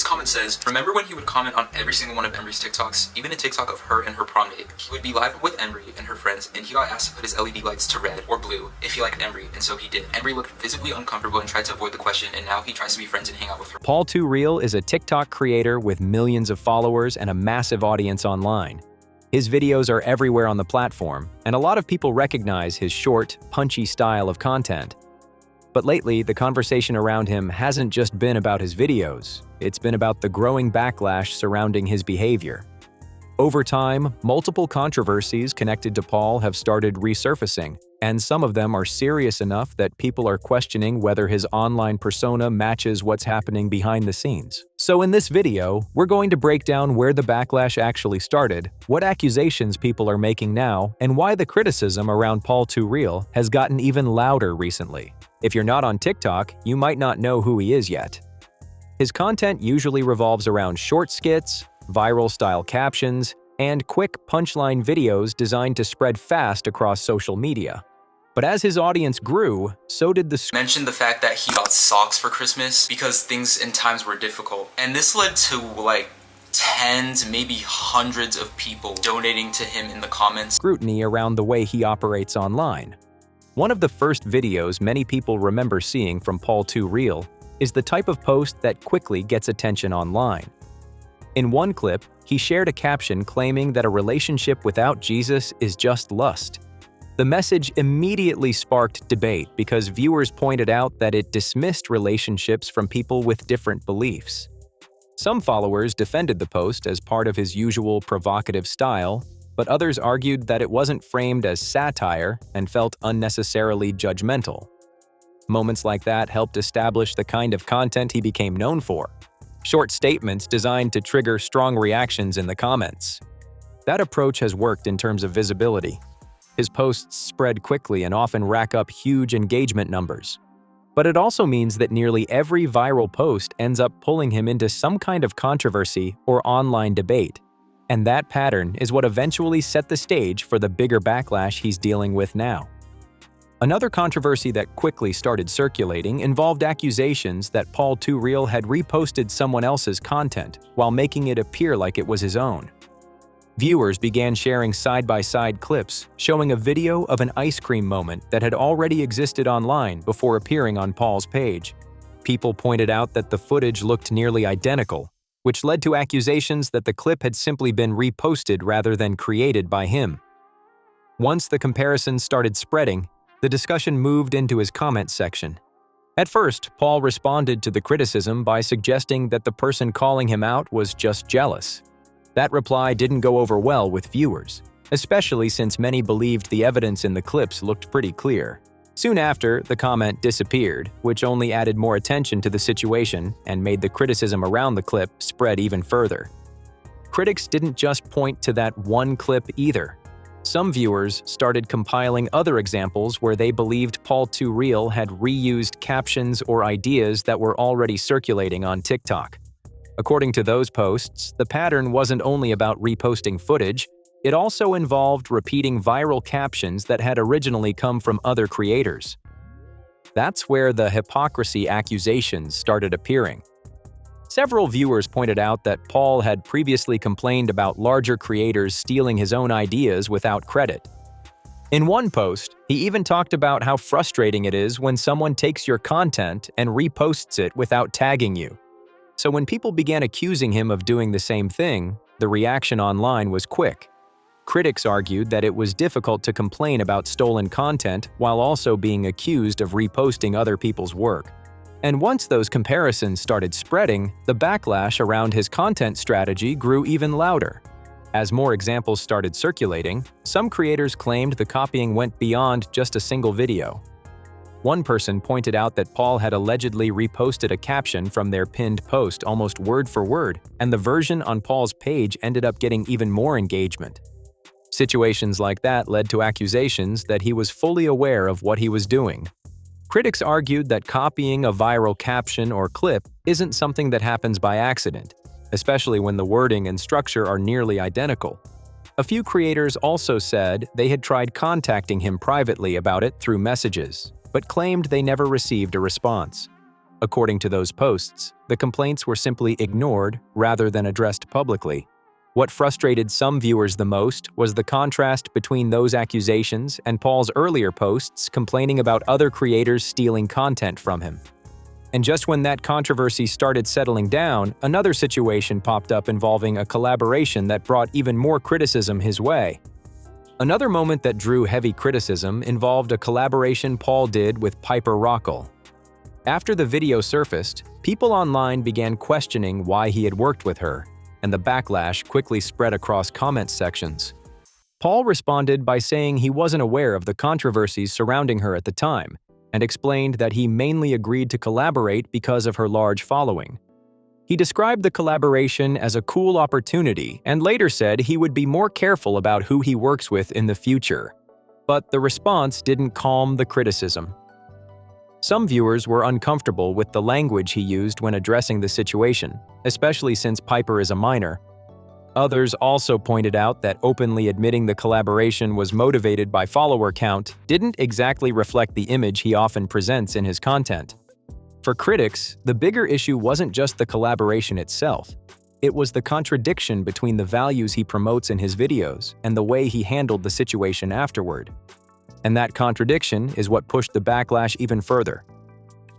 comment says, remember when he would comment on every single one of Embry's TikToks, even a TikTok of her and her prom date? He would be live with Embry and her friends, and he got asked to put his LED lights to red or blue if he liked Embry, and so he did. Embry looked visibly uncomfortable and tried to avoid the question, and now he tries to be friends and hang out with her. PaulTooReal is a TikTok creator with millions of followers and a massive audience online. His videos are everywhere on the platform, and a lot of people recognize his short, punchy style of content. But lately, the conversation around him hasn't just been about his videos, it's been about the growing backlash surrounding his behavior. Over time, multiple controversies connected to Paul have started resurfacing, and some of them are serious enough that people are questioning whether his online persona matches what's happening behind the scenes. So in this video, we're going to break down where the backlash actually started, what accusations people are making now, and why the criticism around PaulTooReal has gotten even louder recently. If you're not on TikTok, you might not know who he is yet. His content usually revolves around short skits, viral-style captions, and quick punchline videos designed to spread fast across social media. But as his audience grew, so did mentioned the fact that he got socks for Christmas because things and times were difficult. And this led to like tens, maybe hundreds of people donating to him in the comments. Scrutiny around the way he operates online. One of the first videos many people remember seeing from PaulTooReal is the type of post that quickly gets attention online. In one clip, he shared a caption claiming that a relationship without Jesus is just lust. The message immediately sparked debate because viewers pointed out that it dismissed relationships from people with different beliefs. Some followers defended the post as part of his usual provocative style, but others argued that it wasn't framed as satire and felt unnecessarily judgmental. Moments like that helped establish the kind of content he became known for. Short statements designed to trigger strong reactions in the comments. That approach has worked in terms of visibility. His posts spread quickly and often rack up huge engagement numbers. But it also means that nearly every viral post ends up pulling him into some kind of controversy or online debate. And that pattern is what eventually set the stage for the bigger backlash he's dealing with now. Another controversy that quickly started circulating involved accusations that PaulTooReal had reposted someone else's content while making it appear like it was his own. Viewers began sharing side-by-side clips showing a video of an ice cream moment that had already existed online before appearing on Paul's page. People pointed out that the footage looked nearly identical, which led to accusations that the clip had simply been reposted rather than created by him. Once the comparisons started spreading, the discussion moved into his comment section. At first, Paul responded to the criticism by suggesting that the person calling him out was just jealous. That reply didn't go over well with viewers, especially since many believed the evidence in the clips looked pretty clear. Soon after, the comment disappeared, which only added more attention to the situation and made the criticism around the clip spread even further. Critics didn't just point to that one clip either. Some viewers started compiling other examples where they believed PaulTooReal had reused captions or ideas that were already circulating on TikTok. According to those posts, the pattern wasn't only about reposting footage, it also involved repeating viral captions that had originally come from other creators. That's where the hypocrisy accusations started appearing. Several viewers pointed out that Paul had previously complained about larger creators stealing his own ideas without credit. In one post, he even talked about how frustrating it is when someone takes your content and reposts it without tagging you. So when people began accusing him of doing the same thing, the reaction online was quick. Critics argued that it was difficult to complain about stolen content while also being accused of reposting other people's work. And once those comparisons started spreading, the backlash around his content strategy grew even louder. As more examples started circulating, some creators claimed the copying went beyond just a single video. One person pointed out that Paul had allegedly reposted a caption from their pinned post almost word for word, and the version on Paul's page ended up getting even more engagement. Situations like that led to accusations that he was fully aware of what he was doing. Critics argued that copying a viral caption or clip isn't something that happens by accident, especially when the wording and structure are nearly identical. A few creators also said they had tried contacting him privately about it through messages, but claimed they never received a response. According to those posts, the complaints were simply ignored rather than addressed publicly. What frustrated some viewers the most was the contrast between those accusations and Paul's earlier posts complaining about other creators stealing content from him. And just when that controversy started settling down, another situation popped up involving a collaboration that brought even more criticism his way. Another moment that drew heavy criticism involved a collaboration Paul did with Piper Rockall. After the video surfaced, people online began questioning why he had worked with her, and the backlash quickly spread across comment sections. Paul responded by saying he wasn't aware of the controversies surrounding her at the time, and explained that he mainly agreed to collaborate because of her large following. He described the collaboration as a cool opportunity and later said he would be more careful about who he works with in the future. But the response didn't calm the criticism. Some viewers were uncomfortable with the language he used when addressing the situation, especially since Piper is a minor. Others also pointed out that openly admitting the collaboration was motivated by follower count didn't exactly reflect the image he often presents in his content. For critics, the bigger issue wasn't just the collaboration itself. It was the contradiction between the values he promotes in his videos and the way he handled the situation afterward. And that contradiction is what pushed the backlash even further.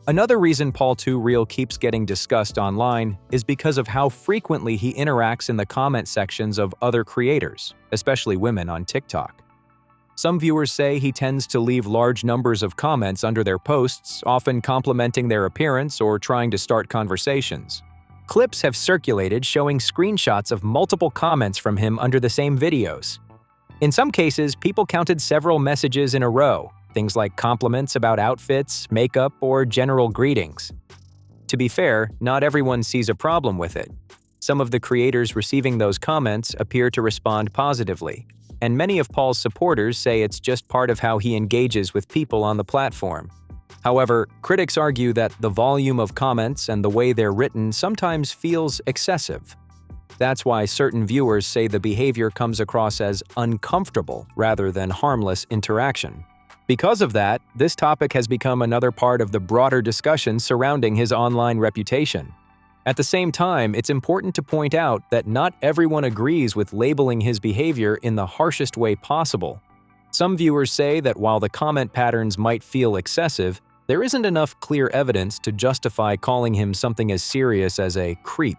Another reason PaulTooReal keeps getting discussed online is because of how frequently he interacts in the comment sections of other creators, especially women on TikTok. Some viewers say he tends to leave large numbers of comments under their posts, often complimenting their appearance or trying to start conversations. Clips have circulated showing screenshots of multiple comments from him under the same videos. In some cases, people counted several messages in a row, things like compliments about outfits, makeup, or general greetings. To be fair, not everyone sees a problem with it. Some of the creators receiving those comments appear to respond positively, and many of Paul's supporters say it's just part of how he engages with people on the platform. However, critics argue that the volume of comments and the way they're written sometimes feels excessive. That's why certain viewers say the behavior comes across as uncomfortable rather than harmless interaction. Because of that, this topic has become another part of the broader discussion surrounding his online reputation. At the same time, it's important to point out that not everyone agrees with labeling his behavior in the harshest way possible. Some viewers say that while the comment patterns might feel excessive, there isn't enough clear evidence to justify calling him something as serious as a creep.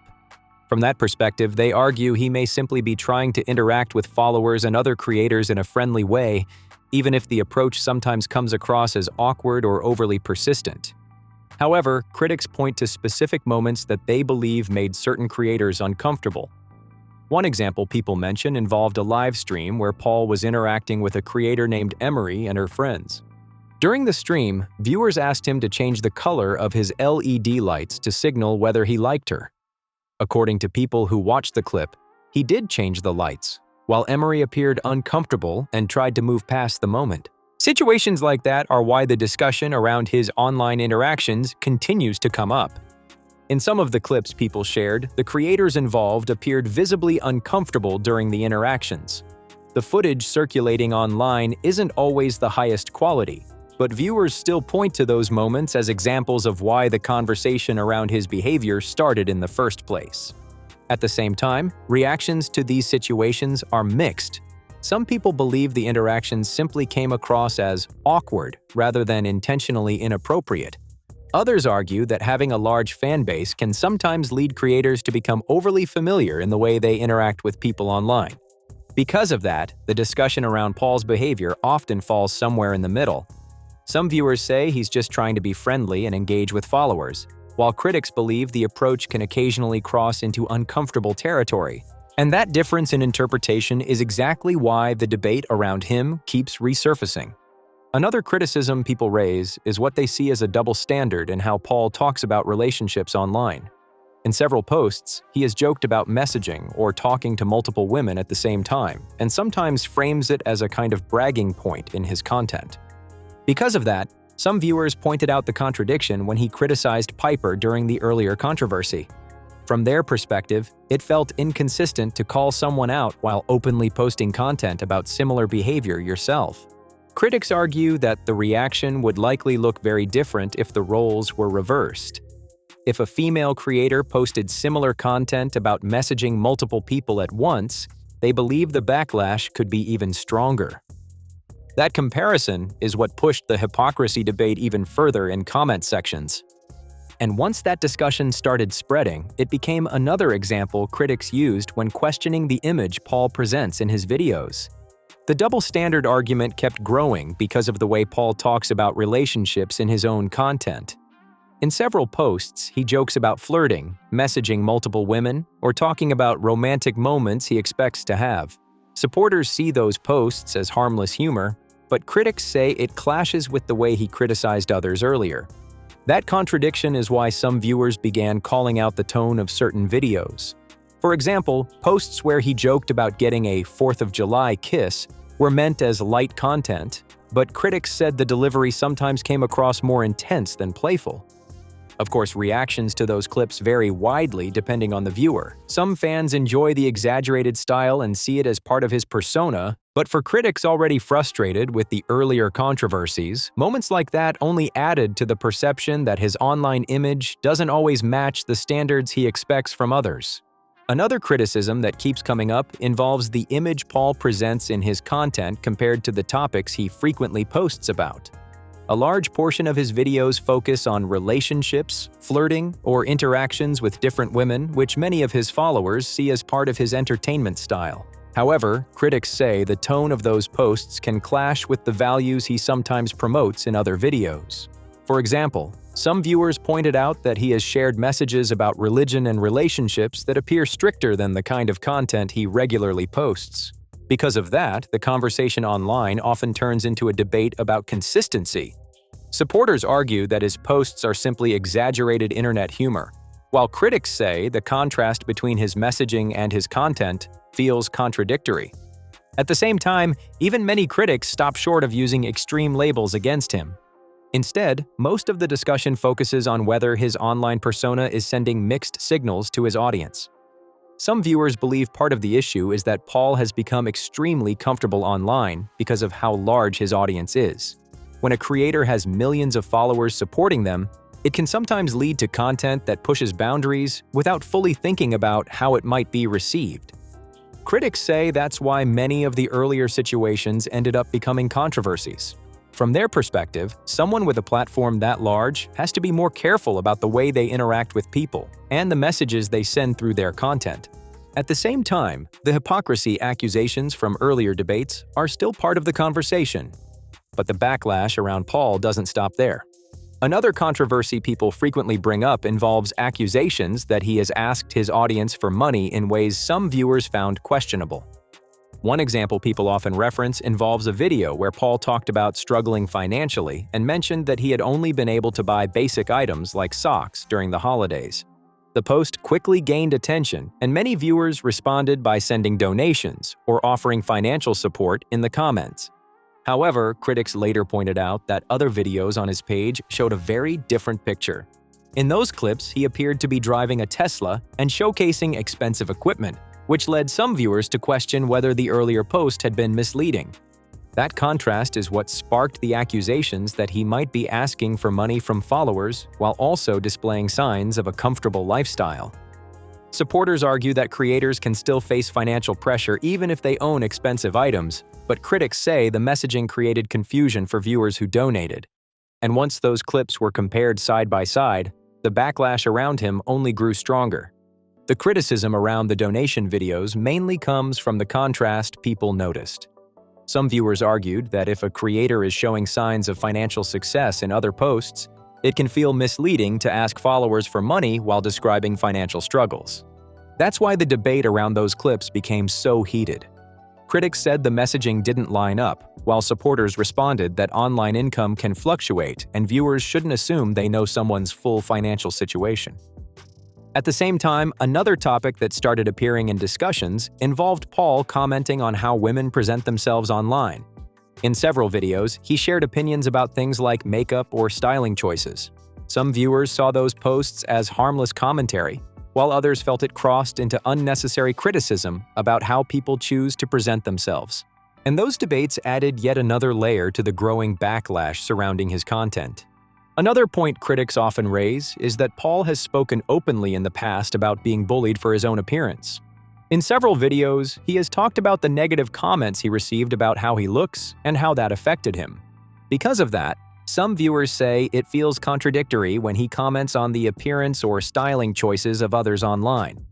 From that perspective, they argue he may simply be trying to interact with followers and other creators in a friendly way, even if the approach sometimes comes across as awkward or overly persistent. However, critics point to specific moments that they believe made certain creators uncomfortable. One example people mention involved a live stream where Paul was interacting with a creator named Emery and her friends. During the stream, viewers asked him to change the color of his LED lights to signal whether he liked her. According to people who watched the clip, he did change the lights, while Emery appeared uncomfortable and tried to move past the moment. Situations like that are why the discussion around his online interactions continues to come up. In some of the clips people shared, the creators involved appeared visibly uncomfortable during the interactions. The footage circulating online isn't always the highest quality, but viewers still point to those moments as examples of why the conversation around his behavior started in the first place. At the same time, reactions to these situations are mixed. Some people believe the interactions simply came across as awkward rather than intentionally inappropriate. Others argue that having a large fan base can sometimes lead creators to become overly familiar in the way they interact with people online. Because of that, the discussion around Paul's behavior often falls somewhere in the middle. Some viewers say he's just trying to be friendly and engage with followers, while critics believe the approach can occasionally cross into uncomfortable territory. And that difference in interpretation is exactly why the debate around him keeps resurfacing. Another criticism people raise is what they see as a double standard in how Paul talks about relationships online. In several posts, he has joked about messaging or talking to multiple women at the same time, and sometimes frames it as a kind of bragging point in his content. Because of that, some viewers pointed out the contradiction when he criticized Piper during the earlier controversy. From their perspective, it felt inconsistent to call someone out while openly posting content about similar behavior yourself. Critics argue that the reaction would likely look very different if the roles were reversed. if a female creator posted similar content about messaging multiple people at once, they believe the backlash could be even stronger. That comparison is what pushed the hypocrisy debate even further in comment sections. And once that discussion started spreading, it became another example critics used when questioning the image Paul presents in his videos. The double standard argument kept growing because of the way Paul talks about relationships in his own content. In several posts, he jokes about flirting, messaging multiple women, or talking about romantic moments he expects to have. Supporters see those posts as harmless humor, but critics say it clashes with the way he criticized others earlier. That contradiction is why some viewers began calling out the tone of certain videos. For example, posts where he joked about getting a 4th of July kiss were meant as light content, but critics said the delivery sometimes came across more intense than playful. Of course, reactions to those clips vary widely depending on the viewer. Some fans enjoy the exaggerated style and see it as part of his persona, but for critics already frustrated with the earlier controversies, moments like that only added to the perception that his online image doesn't always match the standards he expects from others. Another criticism that keeps coming up involves the image Paul presents in his content compared to the topics he frequently posts about. A large portion of his videos focus on relationships, flirting, or interactions with different women, which many of his followers see as part of his entertainment style. However, critics say the tone of those posts can clash with the values he sometimes promotes in other videos. For example, some viewers pointed out that he has shared messages about religion and relationships that appear stricter than the kind of content he regularly posts. Because of that, the conversation online often turns into a debate about consistency. Supporters argue that his posts are simply exaggerated internet humor, while critics say the contrast between his messaging and his content feels contradictory. At the same time, even many critics stop short of using extreme labels against him. Instead, most of the discussion focuses on whether his online persona is sending mixed signals to his audience. Some viewers believe part of the issue is that Paul has become extremely comfortable online because of how large his audience is. When a creator has millions of followers supporting them, it can sometimes lead to content that pushes boundaries without fully thinking about how it might be received. Critics say that's why many of the earlier situations ended up becoming controversies. From their perspective, someone with a platform that large has to be more careful about the way they interact with people and the messages they send through their content. At the same time, the hypocrisy accusations from earlier debates are still part of the conversation. But the backlash around Paul doesn't stop there. Another controversy people frequently bring up involves accusations that he has asked his audience for money in ways some viewers found questionable. One example people often reference involves a video where Paul talked about struggling financially and mentioned that he had only been able to buy basic items like socks during the holidays. The post quickly gained attention, and many viewers responded by sending donations or offering financial support in the comments. However, critics later pointed out that other videos on his page showed a very different picture. In those clips, he appeared to be driving a Tesla and showcasing expensive equipment, which led some viewers to question whether the earlier post had been misleading. That contrast is what sparked the accusations that he might be asking for money from followers while also displaying signs of a comfortable lifestyle. Supporters argue that creators can still face financial pressure even if they own expensive items, but critics say the messaging created confusion for viewers who donated. And once those clips were compared side by side, the backlash around him only grew stronger. The criticism around the donation videos mainly comes from the contrast people noticed. Some viewers argued that if a creator is showing signs of financial success in other posts, it can feel misleading to ask followers for money while describing financial struggles. That's why the debate around those clips became so heated. Critics said the messaging didn't line up, while supporters responded that online income can fluctuate and viewers shouldn't assume they know someone's full financial situation. At the same time, another topic that started appearing in discussions involved Paul commenting on how women present themselves online. In several videos, he shared opinions about things like makeup or styling choices. Some viewers saw those posts as harmless commentary, while others felt it crossed into unnecessary criticism about how people choose to present themselves. And those debates added yet another layer to the growing backlash surrounding his content. Another point critics often raise is that Paul has spoken openly in the past about being bullied for his own appearance. In several videos, he has talked about the negative comments he received about how he looks and how that affected him. Because of that, some viewers say it feels contradictory when he comments on the appearance or styling choices of others online.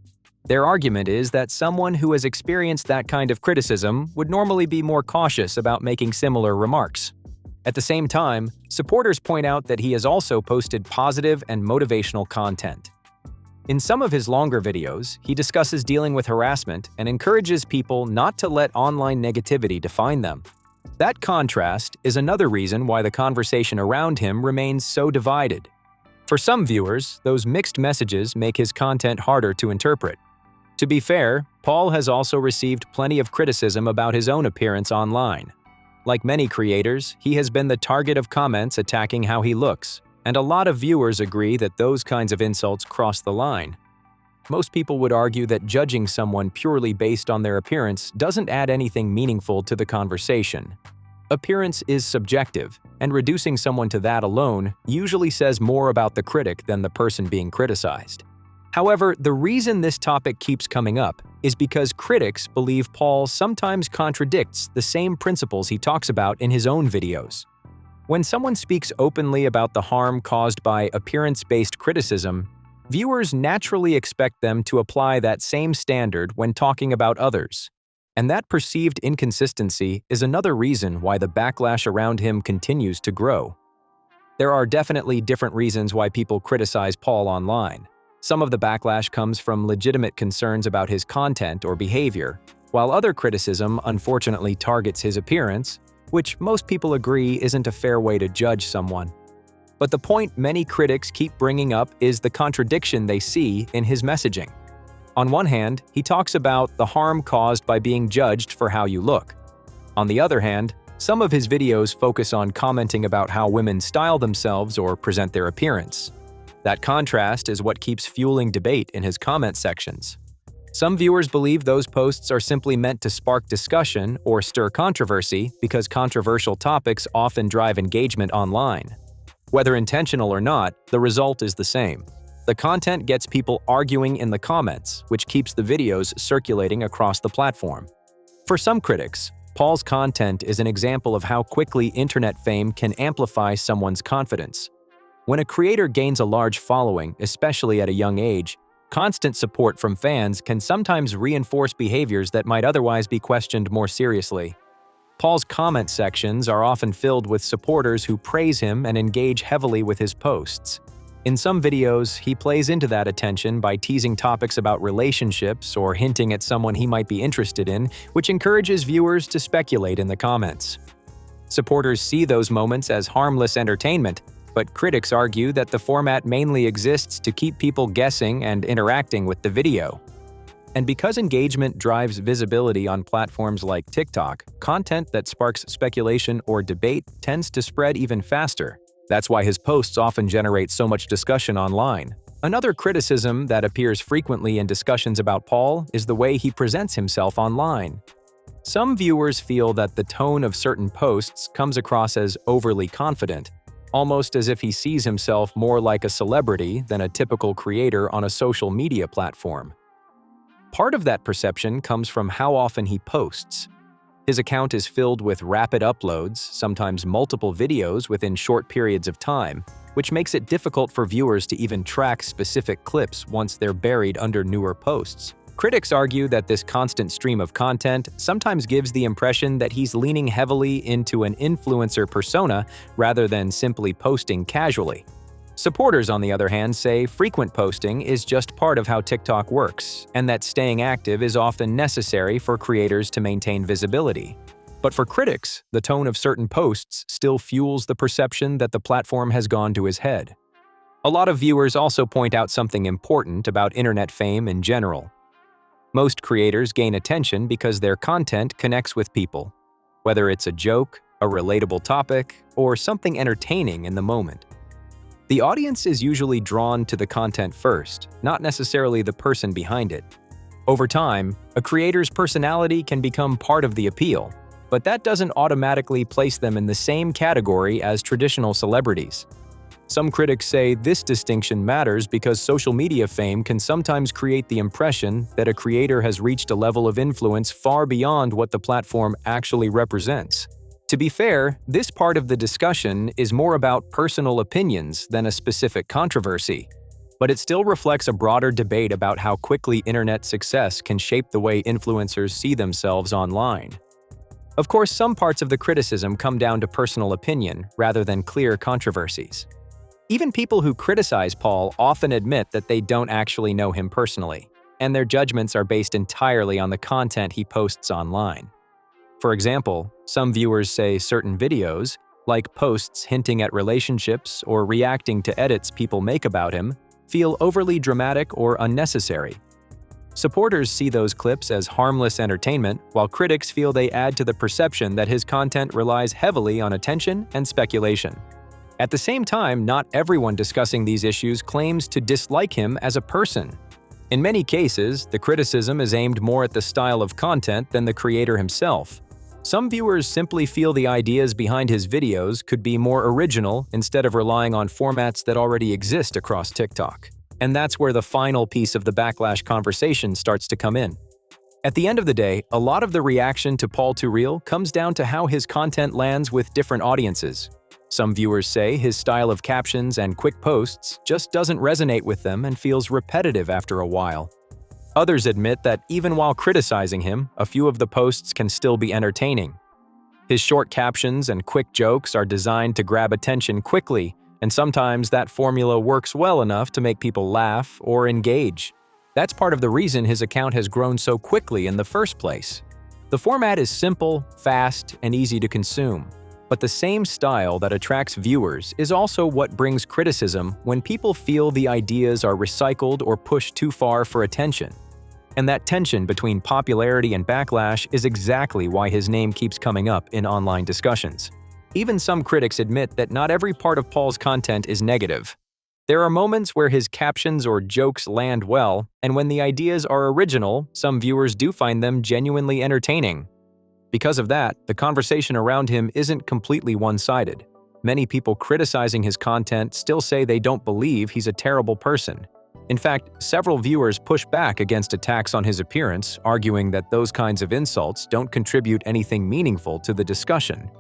Their argument is that someone who has experienced that kind of criticism would normally be more cautious about making similar remarks. At the same time, supporters point out that he has also posted positive and motivational content. In some of his longer videos, he discusses dealing with harassment and encourages people not to let online negativity define them. That contrast is another reason why the conversation around him remains so divided. For some viewers, those mixed messages make his content harder to interpret. To be fair, Paul has also received plenty of criticism about his own appearance online. Like many creators, he has been the target of comments attacking how he looks, and a lot of viewers agree that those kinds of insults cross the line. Most people would argue that judging someone purely based on their appearance doesn't add anything meaningful to the conversation. Appearance is subjective, and reducing someone to that alone usually says more about the critic than the person being criticized. However, the reason this topic keeps coming up is because critics believe Paul sometimes contradicts the same principles he talks about in his own videos. When someone speaks openly about the harm caused by appearance-based criticism, viewers naturally expect them to apply that same standard when talking about others. And that perceived inconsistency is another reason why the backlash around him continues to grow. There are definitely different reasons why people criticize Paul online. Some of the backlash comes from legitimate concerns about his content or behavior, while other criticism unfortunately targets his appearance, which most people agree isn't a fair way to judge someone. But the point many critics keep bringing up is the contradiction they see in his messaging. On one hand, he talks about the harm caused by being judged for how you look. On the other hand, some of his videos focus on commenting about how women style themselves or present their appearance. That contrast is what keeps fueling debate in his comment sections. Some viewers believe those posts are simply meant to spark discussion or stir controversy because controversial topics often drive engagement online. Whether intentional or not, the result is the same. The content gets people arguing in the comments, which keeps the videos circulating across the platform. For some critics, Paul's content is an example of how quickly internet fame can amplify someone's confidence. When a creator gains a large following, especially at a young age, constant support from fans can sometimes reinforce behaviors that might otherwise be questioned more seriously. Paul's comment sections are often filled with supporters who praise him and engage heavily with his posts. In some videos, he plays into that attention by teasing topics about relationships or hinting at someone he might be interested in, which encourages viewers to speculate in the comments. Supporters see those moments as harmless entertainment, but critics argue that the format mainly exists to keep people guessing and interacting with the video. And because engagement drives visibility on platforms like TikTok, content that sparks speculation or debate tends to spread even faster. That's why his posts often generate so much discussion online. Another criticism that appears frequently in discussions about Paul is the way he presents himself online. Some viewers feel that the tone of certain posts comes across as overly confident, almost as if he sees himself more like a celebrity than a typical creator on a social media platform. Part of that perception comes from how often he posts. His account is filled with rapid uploads, sometimes multiple videos within short periods of time, which makes it difficult for viewers to even track specific clips once they're buried under newer posts. Critics argue that this constant stream of content sometimes gives the impression that he's leaning heavily into an influencer persona rather than simply posting casually. Supporters, on the other hand, say frequent posting is just part of how TikTok works, and that staying active is often necessary for creators to maintain visibility. But for critics, the tone of certain posts still fuels the perception that the platform has gone to his head. A lot of viewers also point out something important about internet fame in general. Most creators gain attention because their content connects with people, whether it's a joke, a relatable topic, or something entertaining in the moment. The audience is usually drawn to the content first, not necessarily the person behind it. Over time, a creator's personality can become part of the appeal, but that doesn't automatically place them in the same category as traditional celebrities. Some critics say this distinction matters because social media fame can sometimes create the impression that a creator has reached a level of influence far beyond what the platform actually represents. To be fair, this part of the discussion is more about personal opinions than a specific controversy, but it still reflects a broader debate about how quickly internet success can shape the way influencers see themselves online. Of course, some parts of the criticism come down to personal opinion rather than clear controversies. Even people who criticize Paul often admit that they don't actually know him personally, and their judgments are based entirely on the content he posts online. For example, some viewers say certain videos, like posts hinting at relationships or reacting to edits people make about him, feel overly dramatic or unnecessary. Supporters see those clips as harmless entertainment, while critics feel they add to the perception that his content relies heavily on attention and speculation. At the same time, not everyone discussing these issues claims to dislike him as a person. In many cases, the criticism is aimed more at the style of content than the creator himself. Some viewers simply feel the ideas behind his videos could be more original instead of relying on formats that already exist across TikTok. And that's where the final piece of the backlash conversation starts to come in. At the end of the day, a lot of the reaction to PaulTooReal comes down to how his content lands with different audiences. Some viewers say his style of captions and quick posts just doesn't resonate with them and feels repetitive after a while. Others admit that even while criticizing him, a few of the posts can still be entertaining. His short captions and quick jokes are designed to grab attention quickly, and sometimes that formula works well enough to make people laugh or engage. That's part of the reason his account has grown so quickly in the first place. The format is simple, fast, and easy to consume. But the same style that attracts viewers is also what brings criticism when people feel the ideas are recycled or pushed too far for attention. And that tension between popularity and backlash is exactly why his name keeps coming up in online discussions. Even some critics admit that not every part of Paul's content is negative. There are moments where his captions or jokes land well, and when the ideas are original, some viewers do find them genuinely entertaining. Because of that, the conversation around him isn't completely one-sided. Many people criticizing his content still say they don't believe he's a terrible person. In fact, several viewers push back against attacks on his appearance, arguing that those kinds of insults don't contribute anything meaningful to the discussion.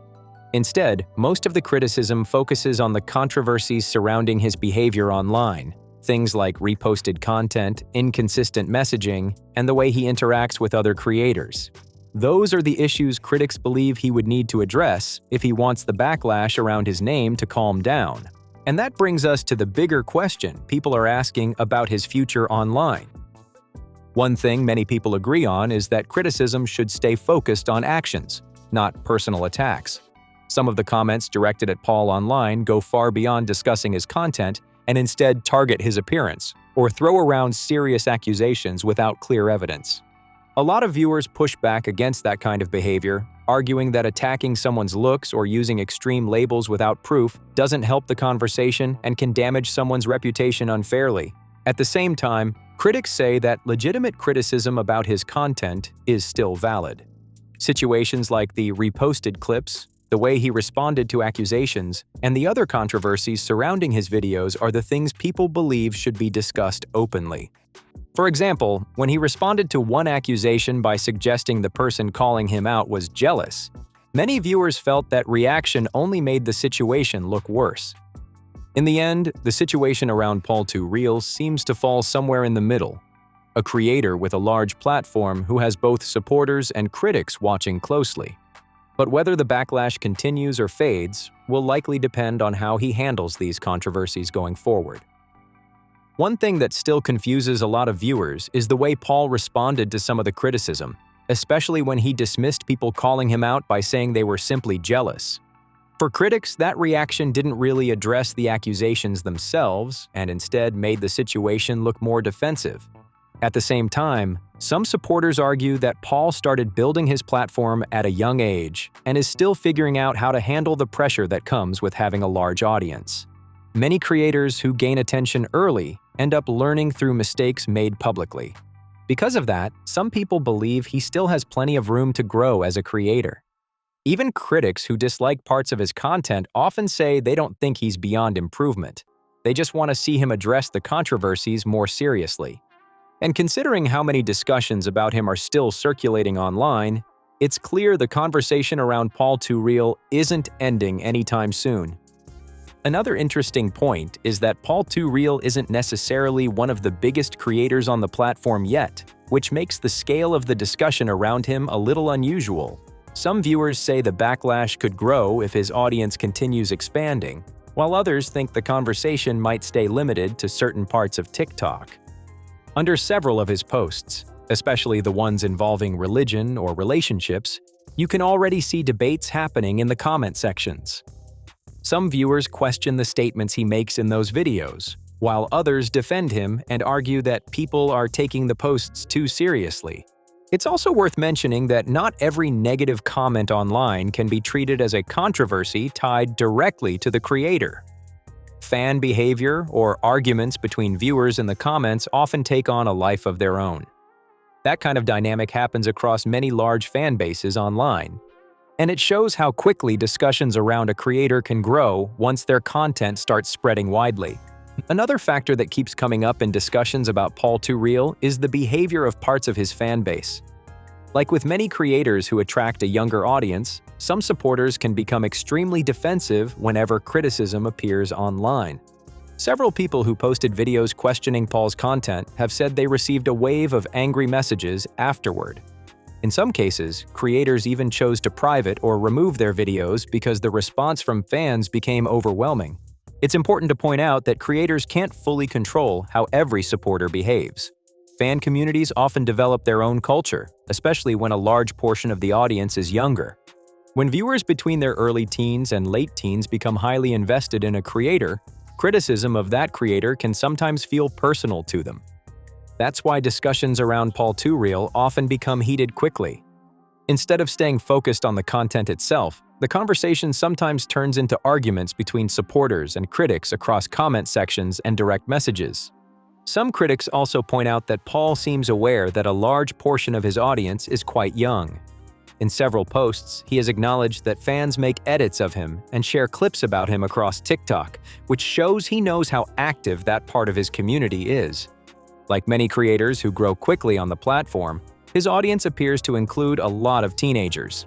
Instead, most of the criticism focuses on the controversies surrounding his behavior online, things like reposted content, inconsistent messaging, and the way he interacts with other creators. Those are the issues critics believe he would need to address if he wants the backlash around his name to calm down. And that brings us to the bigger question people are asking about his future online. One thing many people agree on is that criticism should stay focused on actions, not personal attacks. Some of the comments directed at Paul online go far beyond discussing his content and instead target his appearance, or throw around serious accusations without clear evidence. A lot of viewers push back against that kind of behavior, arguing that attacking someone's looks or using extreme labels without proof doesn't help the conversation and can damage someone's reputation unfairly. At the same time, critics say that legitimate criticism about his content is still valid. Situations like the reposted clips, the way he responded to accusations, and the other controversies surrounding his videos are the things people believe should be discussed openly. For example, when he responded to one accusation by suggesting the person calling him out was jealous, many viewers felt that reaction only made the situation look worse. In the end, the situation around PaulTooReal seems to fall somewhere in the middle. A creator with a large platform who has both supporters and critics watching closely. But whether the backlash continues or fades will likely depend on how he handles these controversies going forward. One thing that still confuses a lot of viewers is the way Paul responded to some of the criticism, especially when he dismissed people calling him out by saying they were simply jealous. For critics, that reaction didn't really address the accusations themselves and instead made the situation look more defensive. At the same time, some supporters argue that Paul started building his platform at a young age and is still figuring out how to handle the pressure that comes with having a large audience. Many creators who gain attention early end up learning through mistakes made publicly. Because of that, some people believe he still has plenty of room to grow as a creator. Even critics who dislike parts of his content often say they don't think he's beyond improvement. They just want to see him address the controversies more seriously. And considering how many discussions about him are still circulating online, it's clear the conversation around PaulTooReal isn't ending anytime soon. Another interesting point is that PaulTooReal isn't necessarily one of the biggest creators on the platform yet, which makes the scale of the discussion around him a little unusual. Some viewers say the backlash could grow if his audience continues expanding, while others think the conversation might stay limited to certain parts of TikTok. Under several of his posts, especially the ones involving religion or relationships, you can already see debates happening in the comment sections. Some viewers question the statements he makes in those videos, while others defend him and argue that people are taking the posts too seriously. It's also worth mentioning that not every negative comment online can be treated as a controversy tied directly to the creator. Fan behavior or arguments between viewers in the comments often take on a life of their own. That kind of dynamic happens across many large fan bases online. And it shows how quickly discussions around a creator can grow once their content starts spreading widely. Another factor that keeps coming up in discussions about PaulTooReal is the behavior of parts of his fan base. Like with many creators who attract a younger audience, some supporters can become extremely defensive whenever criticism appears online. Several people who posted videos questioning Paul's content have said they received a wave of angry messages afterward. In some cases, creators even chose to private or remove their videos because the response from fans became overwhelming. It's important to point out that creators can't fully control how every supporter behaves. Fan communities often develop their own culture, especially when a large portion of the audience is younger. When viewers between their early teens and late teens become highly invested in a creator, criticism of that creator can sometimes feel personal to them. That's why discussions around PaulTooReal often become heated quickly. Instead of staying focused on the content itself, the conversation sometimes turns into arguments between supporters and critics across comment sections and direct messages. Some critics also point out that Paul seems aware that a large portion of his audience is quite young. In several posts, he has acknowledged that fans make edits of him and share clips about him across TikTok, which shows he knows how active that part of his community is. Like many creators who grow quickly on the platform, his audience appears to include a lot of teenagers.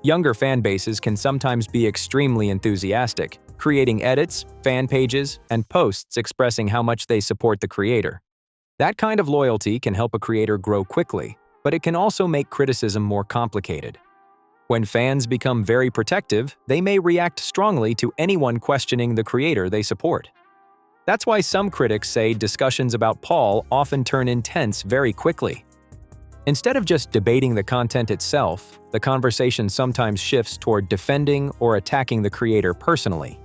Younger fan bases can sometimes be extremely enthusiastic, creating edits, fan pages, and posts expressing how much they support the creator. That kind of loyalty can help a creator grow quickly, but it can also make criticism more complicated. When fans become very protective, they may react strongly to anyone questioning the creator they support. That's why some critics say discussions about Paul often turn intense very quickly. Instead of just debating the content itself, the conversation sometimes shifts toward defending or attacking the creator personally.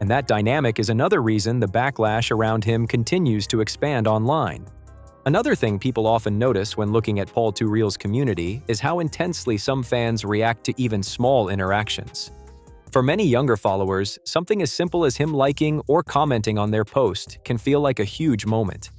And that dynamic is another reason the backlash around him continues to expand online. Another thing people often notice when looking at PaulTooReal's community is how intensely some fans react to even small interactions. For many younger followers, something as simple as him liking or commenting on their post can feel like a huge moment.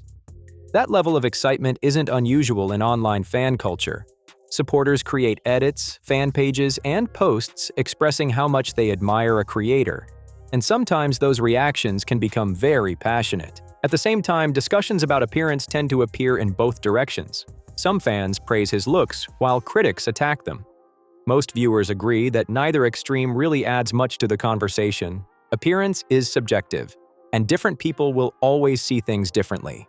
That level of excitement isn't unusual in online fan culture. Supporters create edits, fan pages, and posts expressing how much they admire a creator. And sometimes those reactions can become very passionate. At the same time, discussions about appearance tend to appear in both directions. Some fans praise his looks, while critics attack them. Most viewers agree that neither extreme really adds much to the conversation. Appearance is subjective, and different people will always see things differently.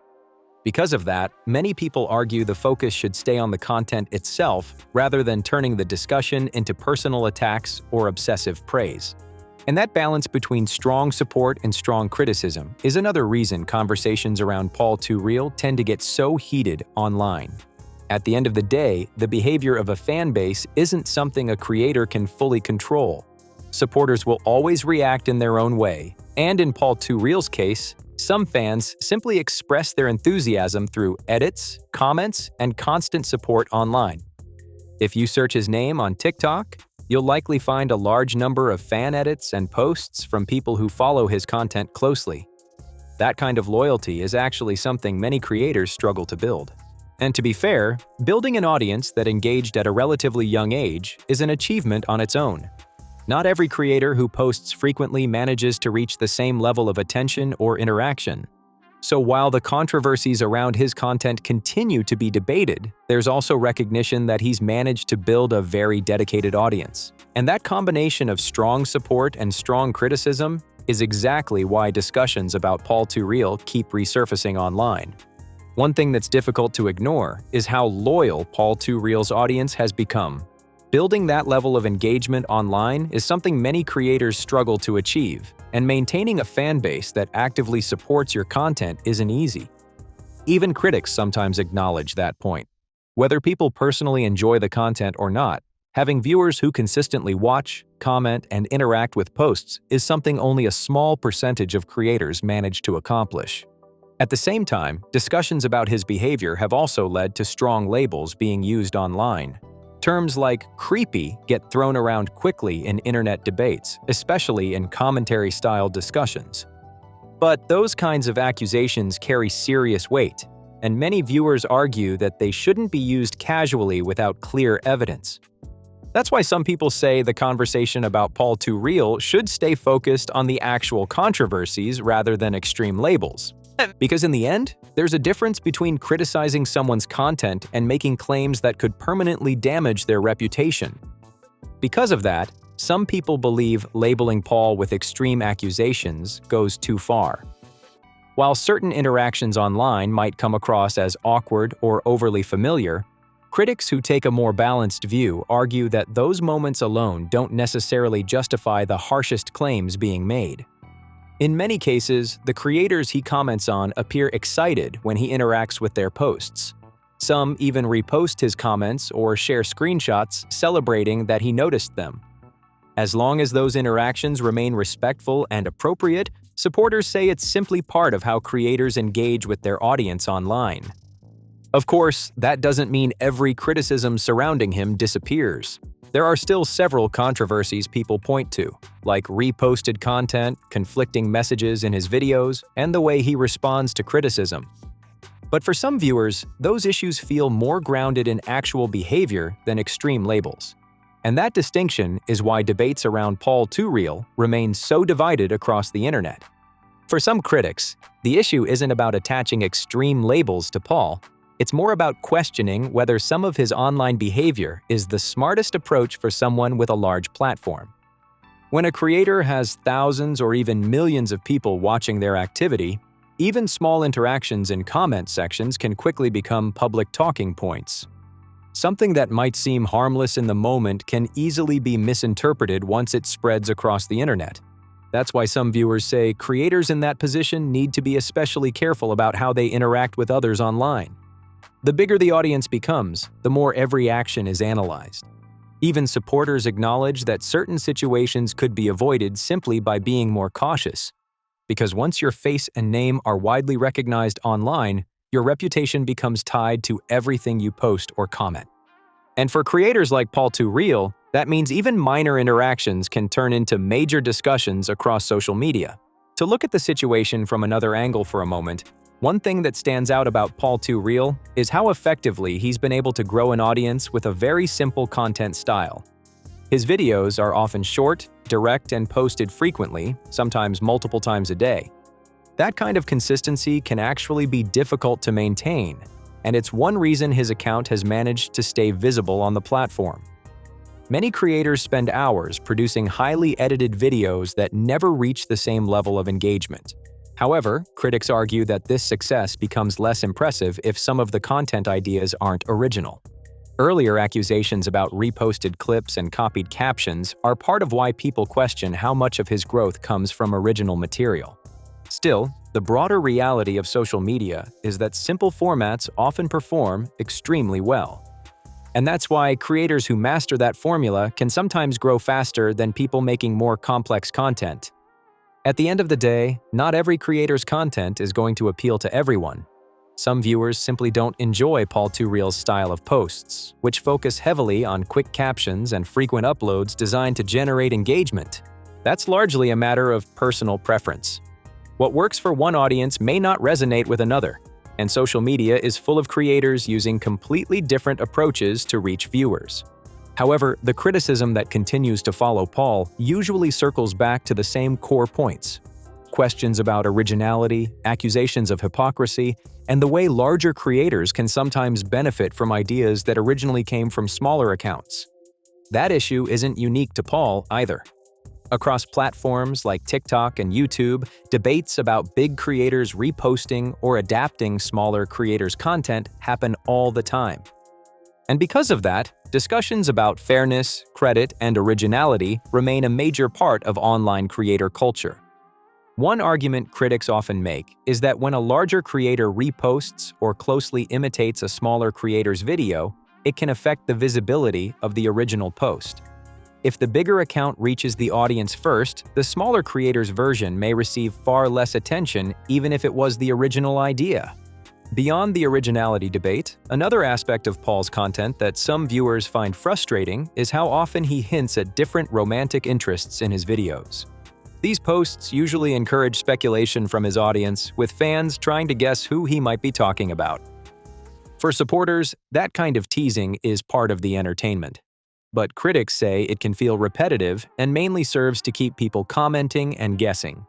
Because of that, many people argue the focus should stay on the content itself rather than turning the discussion into personal attacks or obsessive praise. And that balance between strong support and strong criticism is another reason conversations around PaulTooReal tend to get so heated online. At the end of the day, the behavior of a fan base isn't something a creator can fully control. Supporters will always react in their own way, and in PaulTooReal's case, some fans simply express their enthusiasm through edits, comments, and constant support online. If you search his name on TikTok, you'll likely find a large number of fan edits and posts from people who follow his content closely. That kind of loyalty is actually something many creators struggle to build. And to be fair, building an audience that engaged at a relatively young age is an achievement on its own. Not every creator who posts frequently manages to reach the same level of attention or interaction. So while the controversies around his content continue to be debated, there's also recognition that he's managed to build a very dedicated audience. And that combination of strong support and strong criticism is exactly why discussions about PaulTooReal keep resurfacing online. One thing that's difficult to ignore is how loyal PaulTooReal's audience has become. Building that level of engagement online is something many creators struggle to achieve, and maintaining a fan base that actively supports your content isn't easy. Even critics sometimes acknowledge that point. Whether people personally enjoy the content or not, having viewers who consistently watch, comment, and interact with posts is something only a small percentage of creators manage to accomplish. At the same time, discussions about his behavior have also led to strong labels being used online. Terms like creepy get thrown around quickly in internet debates, especially in commentary-style discussions. But those kinds of accusations carry serious weight, and many viewers argue that they shouldn't be used casually without clear evidence. That's why some people say the conversation about PaulTooReal should stay focused on the actual controversies rather than extreme labels. Because in the end, there's a difference between criticizing someone's content and making claims that could permanently damage their reputation. Because of that, some people believe labeling Paul with extreme accusations goes too far. While certain interactions online might come across as awkward or overly familiar, critics who take a more balanced view argue that those moments alone don't necessarily justify the harshest claims being made. In many cases, the creators he comments on appear excited when he interacts with their posts. Some even repost his comments or share screenshots celebrating that he noticed them. As long as those interactions remain respectful and appropriate, supporters say it's simply part of how creators engage with their audience online. Of course, that doesn't mean every criticism surrounding him disappears. There are still several controversies people point to, like reposted content, conflicting messages in his videos, and the way he responds to criticism. But for some viewers, those issues feel more grounded in actual behavior than extreme labels. And that distinction is why debates around PaulTooReal remain so divided across the internet. For some critics, the issue isn't about attaching extreme labels to Paul. It's more about questioning whether some of his online behavior is the smartest approach for someone with a large platform. When a creator has thousands or even millions of people watching their activity, even small interactions in comment sections can quickly become public talking points. Something that might seem harmless in the moment can easily be misinterpreted once it spreads across the internet. That's why some viewers say creators in that position need to be especially careful about how they interact with others online. The bigger the audience becomes, the more every action is analyzed. Even supporters acknowledge that certain situations could be avoided simply by being more cautious. Because once your face and name are widely recognized online, your reputation becomes tied to everything you post or comment. And for creators like PaulTooReal, that means even minor interactions can turn into major discussions across social media. To look at the situation from another angle for a moment, one thing that stands out about PaulTooReal is how effectively he's been able to grow an audience with a very simple content style. His videos are often short, direct, and posted frequently, sometimes multiple times a day. That kind of consistency can actually be difficult to maintain, and it's one reason his account has managed to stay visible on the platform. Many creators spend hours producing highly edited videos that never reach the same level of engagement. However, critics argue that this success becomes less impressive if some of the content ideas aren't original. Earlier accusations about reposted clips and copied captions are part of why people question how much of his growth comes from original material. Still, the broader reality of social media is that simple formats often perform extremely well. And that's why creators who master that formula can sometimes grow faster than people making more complex content. At the end of the day, not every creator's content is going to appeal to everyone. Some viewers simply don't enjoy PaulTooReal's style of posts, which focus heavily on quick captions and frequent uploads designed to generate engagement. That's largely a matter of personal preference. What works for one audience may not resonate with another. and social media is full of creators using completely different approaches to reach viewers. However, the criticism that continues to follow Paul usually circles back to the same core points: questions about originality, accusations of hypocrisy, and the way larger creators can sometimes benefit from ideas that originally came from smaller accounts. That issue isn't unique to Paul either. Across platforms like TikTok and YouTube, debates about big creators reposting or adapting smaller creators' content happen all the time. And because of that, discussions about fairness, credit, and originality remain a major part of online creator culture. One argument critics often make is that when a larger creator reposts or closely imitates a smaller creator's video, it can affect the visibility of the original post. If the bigger account reaches the audience first, the smaller creator's version may receive far less attention even if it was the original idea. Beyond the originality debate, another aspect of Paul's content that some viewers find frustrating is how often he hints at different romantic interests in his videos. These posts usually encourage speculation from his audience, with fans trying to guess who he might be talking about. For supporters, that kind of teasing is part of the entertainment. But critics say it can feel repetitive and mainly serves to keep people commenting and guessing.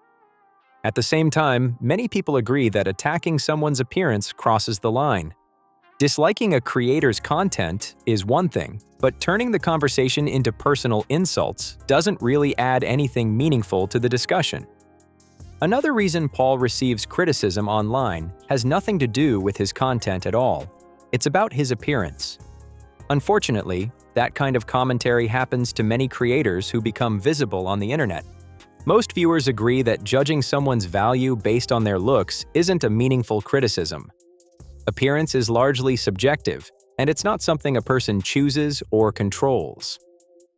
At the same time, many people agree that attacking someone's appearance crosses the line. Disliking a creator's content is one thing, but turning the conversation into personal insults doesn't really add anything meaningful to the discussion. Another reason Paul receives criticism online has nothing to do with his content at all. It's about his appearance. Unfortunately, that kind of commentary happens to many creators who become visible on the internet. Most viewers agree that judging someone's value based on their looks isn't a meaningful criticism. Appearance is largely subjective, and it's not something a person chooses or controls.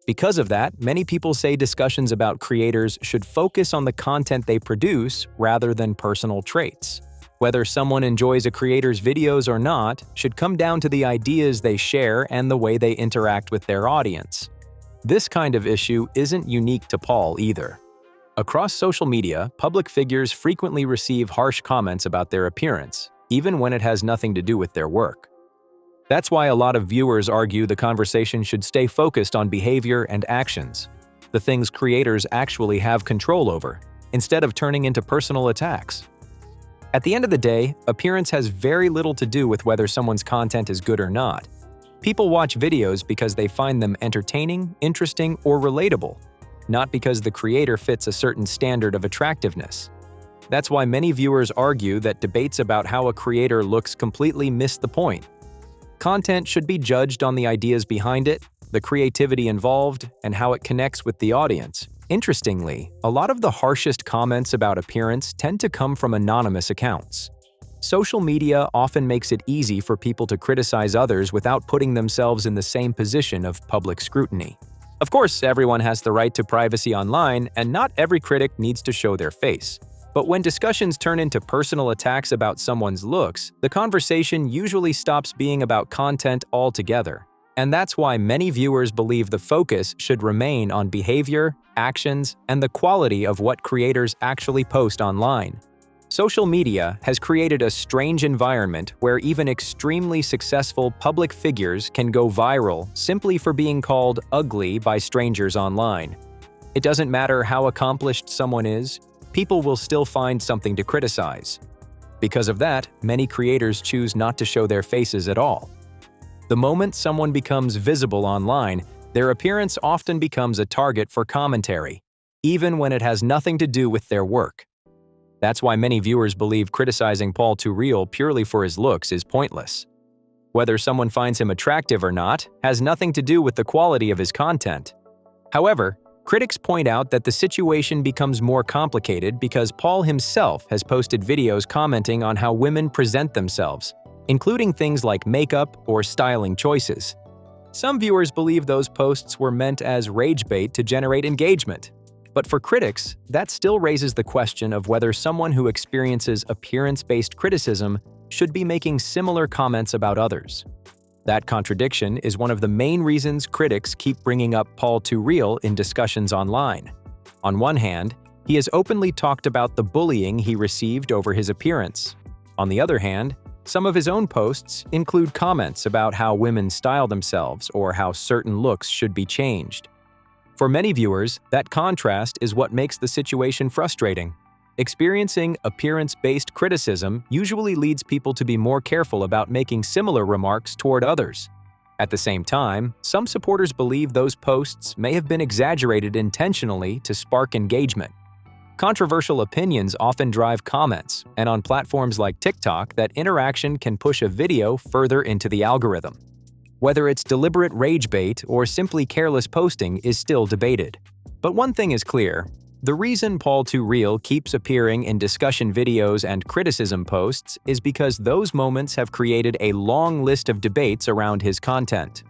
Because of that, many people say discussions about creators should focus on the content they produce rather than personal traits. Whether someone enjoys a creator's videos or not should come down to the ideas they share and the way they interact with their audience. This kind of issue isn't unique to Paul either. Across social media, public figures frequently receive harsh comments about their appearance, even when it has nothing to do with their work. That's why a lot of viewers argue the conversation should stay focused on behavior and actions, the things creators actually have control over, instead of turning into personal attacks. At the end of the day, appearance has very little to do with whether someone's content is good or not. People watch videos because they find them entertaining, interesting, or relatable, not because the creator fits a certain standard of attractiveness. That's why many viewers argue that debates about how a creator looks completely miss the point. Content should be judged on the ideas behind it, the creativity involved, and how it connects with the audience. Interestingly, a lot of the harshest comments about appearance tend to come from anonymous accounts. Social media often makes it easy for people to criticize others without putting themselves in the same position of public scrutiny. Of course, everyone has the right to privacy online, and not every critic needs to show their face. But when discussions turn into personal attacks about someone's looks, the conversation usually stops being about content altogether. And that's why many viewers believe the focus should remain on behavior, actions, and the quality of what creators actually post online. Social media has created a strange environment where even extremely successful public figures can go viral simply for being called ugly by strangers online. It doesn't matter how accomplished someone is, people will still find something to criticize. Because of that, many creators choose not to show their faces at all. The moment someone becomes visible online, their appearance often becomes a target for commentary, even when it has nothing to do with their work. That's why many viewers believe criticizing PaulTooReal purely for his looks is pointless. Whether someone finds him attractive or not has nothing to do with the quality of his content. However, critics point out that the situation becomes more complicated because Paul himself has posted videos commenting on how women present themselves, including things like makeup or styling choices. Some viewers believe those posts were meant as rage bait to generate engagement. But for critics, that still raises the question of whether someone who experiences appearance-based criticism should be making similar comments about others. That contradiction is one of the main reasons critics keep bringing up PaulTooReal in discussions online. On one hand, he has openly talked about the bullying he received over his appearance. On the other hand, Some of his own posts include comments about how women style themselves or how certain looks should be changed. For many viewers, that contrast is what makes the situation frustrating. Experiencing appearance-based criticism usually leads people to be more careful about making similar remarks toward others. At the same time, some supporters believe those posts may have been exaggerated intentionally to spark engagement. Controversial opinions often drive comments, and on platforms like TikTok, that interaction can push a video further into the algorithm. Whether it's deliberate rage bait or simply careless posting is still debated. But one thing is clear: the reason PaulTooReal keeps appearing in discussion videos and criticism posts is because those moments have created a long list of debates around his content.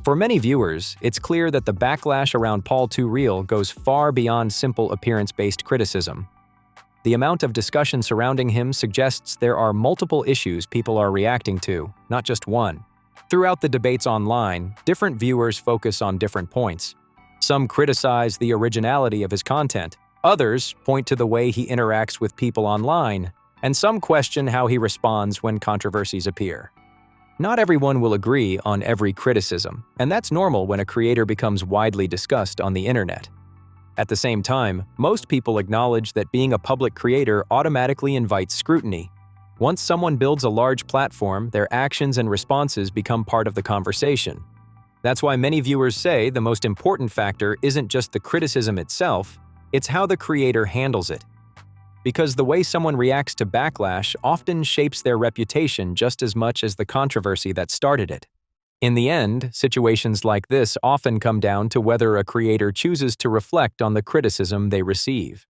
For many viewers, it's clear that the backlash around PaulTooReal goes far beyond simple appearance-based criticism. The amount of discussion surrounding him suggests there are multiple issues people are reacting to, not just one. Throughout the debates online, different viewers focus on different points. Some criticize the originality of his content, others point to the way he interacts with people online, and some question how he responds when controversies appear. Not everyone will agree on every criticism, and that's normal when a creator becomes widely discussed on the internet. At the same time, most people acknowledge that being a public creator automatically invites scrutiny. Once someone builds a large platform, their actions and responses become part of the conversation. That's why many viewers say the most important factor isn't just the criticism itself, it's how the creator handles it. Because the way someone reacts to backlash often shapes their reputation just as much as the controversy that started it. In the end, situations like this often come down to whether a creator chooses to reflect on the criticism they receive.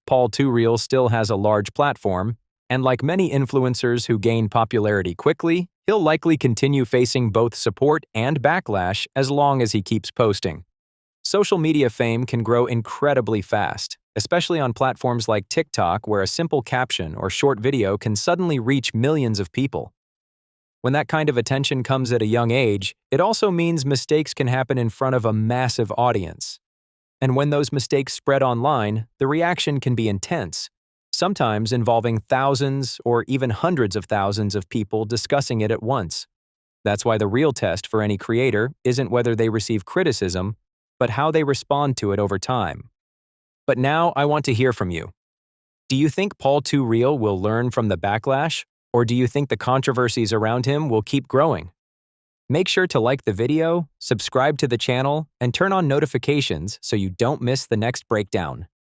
PaulTooReal still has a large platform, and like many influencers who gain popularity quickly, he'll likely continue facing both support and backlash as long as he keeps posting. Social media fame can grow incredibly fast, especially on platforms like TikTok, where a simple caption or short video can suddenly reach millions of people. When that kind of attention comes at a young age, it also means mistakes can happen in front of a massive audience. And when those mistakes spread online, the reaction can be intense, sometimes involving thousands or even hundreds of thousands of people discussing it at once. That's why the real test for any creator isn't whether they receive criticism, but how they respond to it over time. But now I want to hear from you. Do you think PaulTooReal will learn from the backlash, or do you think the controversies around him will keep growing? Make sure to like the video, subscribe to the channel, and turn on notifications so you don't miss the next breakdown.